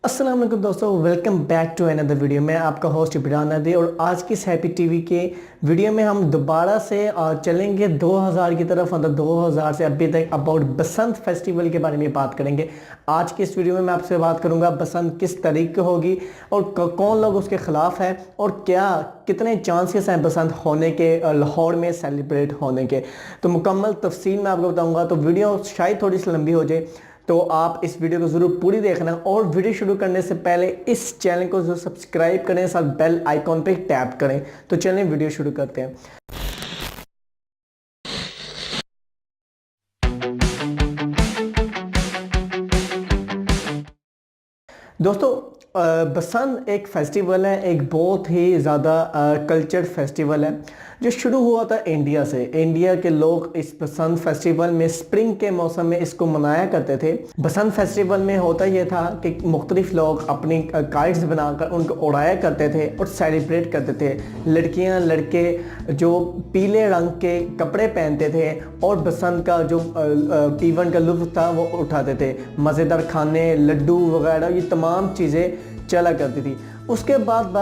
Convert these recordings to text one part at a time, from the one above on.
अस्सलाम वालेकुम दोस्तों, welcome back to another video. मैं आपका होस्ट इब्रान नदी और आज की इस हैप्पी टीवी के वीडियो में हम दोबारा से चलेंगे 2000 की तरफ। 2000 से अभी तक अबाउट बसंत फेस्टिवल के बारे में बात करेंगे। आज की इस वीडियो में मैं आपसे बात करूंगा बसंत किस तरीके होगी और कौन लोग उसके ख़िलाफ़ हैं और क्या कितने चांसेस हैं बसंत होने के लाहौर में सेलिब्रेट होने के। तो मुकम्मल तफसील मैं आपको बताऊँगा, तो वीडियो शायद थोड़ी सी लंबी हो जाए, तो आप इस वीडियो को ज़रूर पूरी देखना। और वीडियो शुरू करने से पहले इस चैनल को ज़रूर सब्सक्राइब करें, साथ बेल आइकॉन पे टैप करें। तो चलें वीडियो शुरू करते हैं। दोस्तों, बसंत एक फेस्टिवल है, एक बहुत ही ज़्यादा कल्चर फेस्टिवल है जो शुरू हुआ था इंडिया से। इंडिया के लोग इस बसंत फेस्टिवल में स्प्रिंग के मौसम में इसको मनाया करते थे। बसंत फेस्टिवल में होता यह था कि मुख्तलिफ लोग अपनी काइट्स बनाकर उनको उड़ाया करते थे और सेलिब्रेट करते थे। लड़कियां लड़के जो पीले रंग के कपड़े पहनते थे और बसंत का जो इवेंट का लुत्फ़ था वो उठाते थे। मज़ेदार खाने, लड्डू वगैरह, ये तमाम चीज़ें चला करती थी। उसके बाद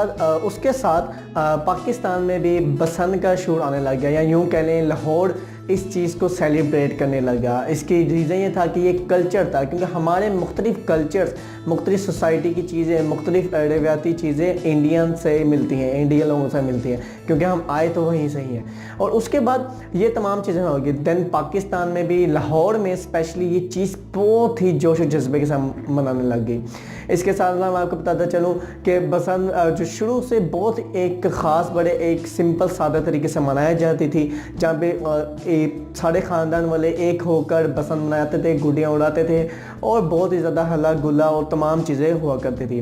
उसके साथ पाकिस्तान में भी बसंत का शूर आने लग गया, या यूँ कह लें लाहौर इस चीज़ को सेलिब्रेट करने लगा। इसकी रीज़न ये था कि ये कल्चर था, क्योंकि हमारे मुख्तलिफ कल्चर्स, मुख्तलिफ सोसाइटी की चीज़ें, मुख्तलिफ रवायाती चीज़ें इंडियन से मिलती हैं, इंडियन लोगों से मिलती हैं, क्योंकि हम आए तो वहीं से ही हैं। और उसके बाद ये तमाम चीज़ें होगी। दैन पाकिस्तान में भी, लाहौर में स्पेशली ये चीज़ बहुत ही जोश और जज्बे के साथ मनाने लग गई। इसके साथ मैं आपको बताता चलूँ कि बसंत जो शुरू से बहुत एक ख़ास बड़े एक सिंपल सादा तरीके से मनाया जाती थी, जहाँ पे सारे ख़ानदान वाले एक होकर बसंत मनाते थे, गुड्डियाँ उड़ाते थे और बहुत ही ज़्यादा हल्ला गुल्ला और तमाम चीज़ें हुआ करती थी।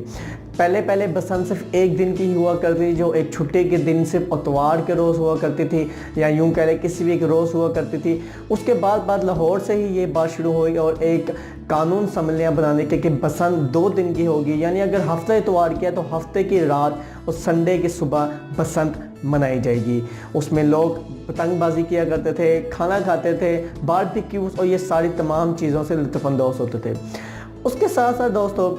पहले बसंत सिर्फ एक दिन की हुआ करती थी, जो एक छुट्टी के दिन सिर्फ इतवार के रोज़ हुआ करती थी, या यूँ कह लें किसी भी एक रोज़ हुआ करती थी। उसके बाद लाहौर से ही ये बात शुरू हुई और एक कानून सम्मेलन बनाने के कि बसंत 2 दिन की होगी, यानी अगर हफ्ते इतवार किया तो हफ्ते की रात और संडे की सुबह बसंत मनाई जाएगी। उसमें लोग पतंगबाजी किया करते थे, खाना खाते थे, बारबेक्यूज़ और ये सारी तमाम चीज़ों से लुत्फ़अंदोज़ होते थे। उसके साथ साथ दोस्तों,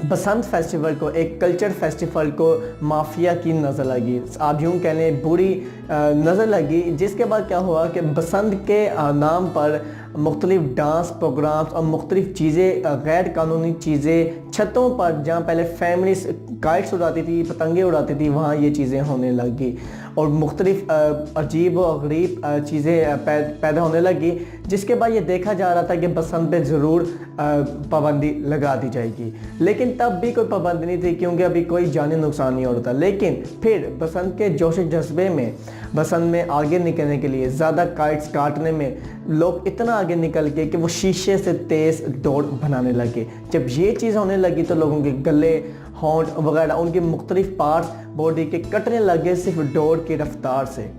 बसंत फेस्टिवल को, एक कल्चर फेस्टिवल को माफिया की नज़र लगी, आप यूँ कह लें बुरी नज़र लगी। जिसके बाद क्या हुआ कि बसंत के नाम पर मुख्तलिफ डांस प्रोग्राम्स और मुख्तलिफ चीज़ें, गैर कानूनी चीज़ें छतों पर, जहाँ पहले फैमिलीज काइट्स उड़ाती थी, पतंगे उड़ाती थी, वहाँ ये चीज़ें होने लगी और मुख्तलिफ अजीब व गरीब चीज़ें पैदा होने लगी। जिसके बाद ये देखा जा रहा था कि बसंत पे ज़रूर पाबंदी लगा दी जाएगी, लेकिन तब भी कोई पाबंदी नहीं थी, क्योंकि अभी कोई जानी नुकसान नहीं हो रहा था। लेकिन फिर बसंत के जोश जज्बे में, बसंत में आगे निकलने के लिए, ज़्यादा काइट्स काटने में लोग इतना आगे निकल गए कि वो शीशे से तेज़ दौड़ बनाने लगे। जब ये चीज़ होने लगी तो लोगों के गले, होंठ वगैरह, उनके मुख्तलिफ पार्ट्स बॉडी के कटने लगे सिर्फ दौड़ की रफ्तार से,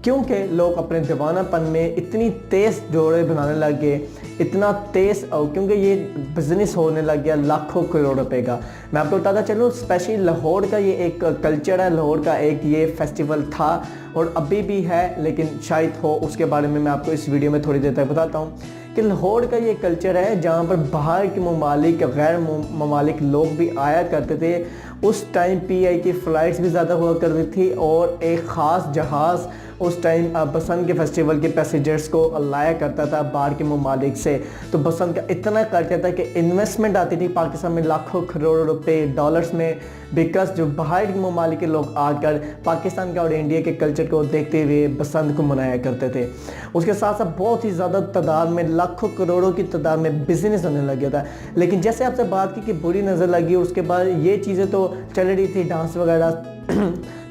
क्योंकि लोग अपने दीवानापन में इतनी तेज़ दौड़े बनाने लगे, इतना तेज़, क्योंकि ये बिज़नेस होने लग गया लाखों करोड़ रुपए का। मैं आपको बताता चलूँ, स्पेशली लाहौर का ये एक कल्चर है, लाहौर का एक ये फेस्टिवल था और अभी भी है, लेकिन शायद हो, उसके बारे में मैं आपको इस वीडियो में थोड़ी देर तक बताता हूँ कि लाहौर का ये कल्चर है जहाँ पर बाहर के ममालिक, गैर ममालिक लोग भी आया करते थे। उस टाइम पीआई की फ़्लाइट्स भी ज़्यादा हुआ करती थी और एक ख़ास जहाज़ उस टाइम बसंत के फेस्टिवल के पैसेंजर्स को लाया करता था बाहर के ममालिक से। तो बसंत का इतना करता था कि इन्वेस्टमेंट आती थी पाकिस्तान में लाखों करोड़ रुपए डॉलर्स में, बिकॉज जो बाहर के ममालिक के लोग आकर पाकिस्तान का और इंडिया के कल्चर को देखते हुए बसंत को मनाया करते थे। उसके साथ साथ बहुत ही ज़्यादा तादाद में, लाखों करोड़ों की तादाद में बिजनेस होने लग गया था। लेकिन जैसे आपसे बात की कि बुरी नज़र लगी, उसके बाद ये चीज़ें तो चल रही थी, डांस वगैरह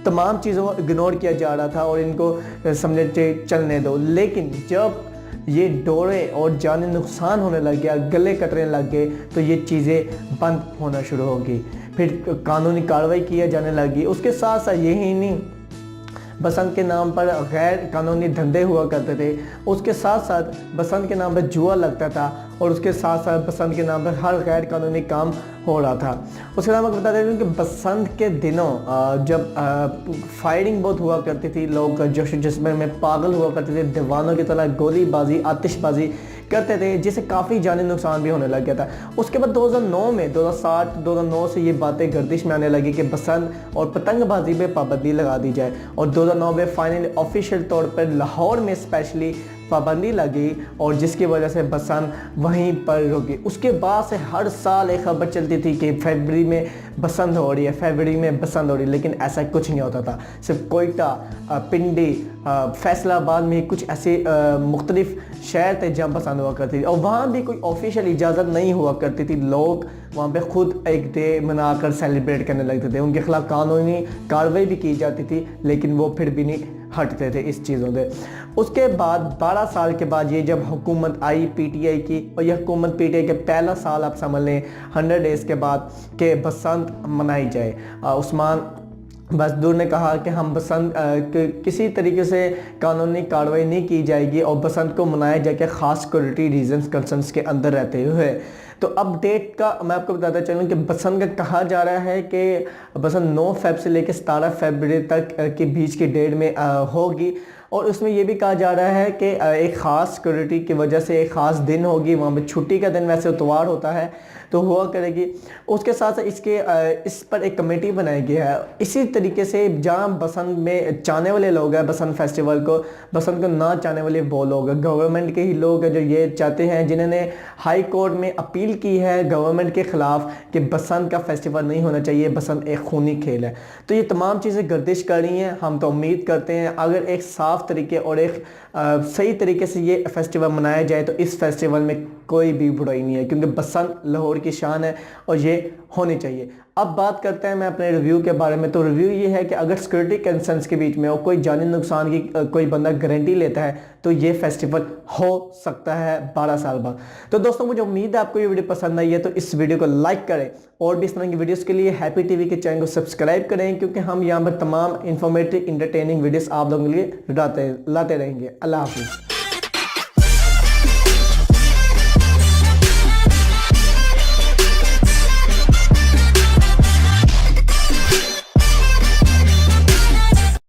तमाम चीज़ों को इग्नोर किया जा रहा था और इनको समझे चलने दो। लेकिन जब ये दौड़े और जाने नुकसान होने लग गया, गले कटने लग गए, तो ये चीज़ें बंद होना शुरू होगी। फिर कानूनी कार्रवाई किया जाने लगी। उसके साथ साथ यही नहीं, बसंत के नाम पर गैर कानूनी धंधे हुआ करते थे, उसके साथ साथ बसंत के नाम पर जुआ लगता था और उसके साथ साथ बसंत के नाम पर हर गैर कानूनी काम हो रहा था। उसके नाम बता देते हैं कि बसंत के दिनों जब फायरिंग बहुत हुआ करती थी, लोग जोश जज्बे में पागल हुआ करते थे, दीवानों की तरह गोलीबाजी, आतिशबाजी करते थे, जिससे काफ़ी जानी नुकसान भी होने लग गया था। उसके बाद 2009 में 2009 से ये बातें गर्दिश में आने लगी कि बसंत और पतंगबाजी पे पाबंदी लगा दी जाए, और 2009 में फाइनली ऑफिशियल तौर पर लाहौर में स्पेशली पाबंदी लगी, और जिसकी वजह से बसंत वहीं पर रुकी। उसके बाद से हर साल एक खबर चलती थी कि फरवरी में बसंत हो रही है, फरवरी में बसंत हो रही है, लेकिन ऐसा कुछ नहीं होता था। सिर्फ कोयटा, पिंडी, फैसलाबाद में कुछ ऐसे मुख्तलिफ शहर थे जहाँ बसंत हुआ करती थी, और वहाँ भी कोई ऑफिशियल इजाज़त नहीं हुआ करती थी। लोग वहाँ पे खुद एक डे मनाकर सेलिब्रेट करने लगते थे, उनके खिलाफ कानूनी कार्रवाई भी की जाती थी, लेकिन वो फिर भी नहीं हटते थे इस चीज़ों से। उसके बाद 12 साल के बाद ये जब हुकूमत आई पीटीआई की, और ये हुकूमत पीटीआई के पहला साल आप समझ लें 100 डेज़ के बाद के बसंत मनाई जाए। उस्मान बसदूर ने कहा कि हम बसंत किसी तरीके से कानूनी कार्रवाई नहीं की जाएगी और बसंत को मनाया जाएगा ख़ास सिक्योरिटी रीजंस कंसर्न्स के अंदर रहते हुए। तो अपडेट का मैं आपको बताता चलूँ कि बसंत का कहा जा रहा है कि बसंत 9 फ़रवरी से लेकर 17 फरवरी तक के बीच की डेट में होगी, और उसमें यह भी कहा जा रहा है कि एक ख़ास सिक्योरिटी की वजह से एक ख़ास दिन होगी, वहाँ पर छुट्टी का दिन वैसे इतवार होता है तो हुआ करेगी। उसके साथ साथ इस पर एक कमेटी बनाई गई है। इसी तरीके से जहाँ बसंत में चाहने वाले लोग हैं, बसंत फेस्टिवल को, बसंत को ना चाहने वाले वो लोग हैं, गवर्नमेंट के ही लोग हैं जो ये चाहते हैं, जिन्होंने हाई कोर्ट में अपील की है गवर्नमेंट के ख़िलाफ़ कि बसंत का फेस्टिवल नहीं होना चाहिए, बसंत एक खूनी खेल है। तो ये तमाम चीज़ें गर्दिश कर रही हैं। हम तो उम्मीद करते हैं अगर एक साफ़ तरीके और एक सही तरीके से ये फेस्टिवल मनाया जाए तो इस फेस्टिवल में कोई भी बुराई नहीं है, क्योंकि बसंत लाहौर की शान है और ये होनी चाहिए। अब बात करते हैं मैं अपने रिव्यू के बारे में। तो रिव्यू ये है कि अगर सिक्योरिटी कंसर्न्स के बीच में और कोई जानी नुकसान की कोई बंदा गारंटी लेता है तो ये फेस्टिवल हो सकता है 12 साल बाद। तो दोस्तों मुझे उम्मीद है आपको ये वीडियो पसंद आई है, तो इस वीडियो को लाइक करें, और भी इस तरह की वीडियोस के लिए हैप्पी टीवी के चैनल को सब्सक्राइब करें, क्योंकि हम यहाँ पर तमाम इंफॉर्मेटिव इंटरटेनिंग वीडियोस आप लोगों के लिए लाते रहेंगे। अल्लाह हाफिज़।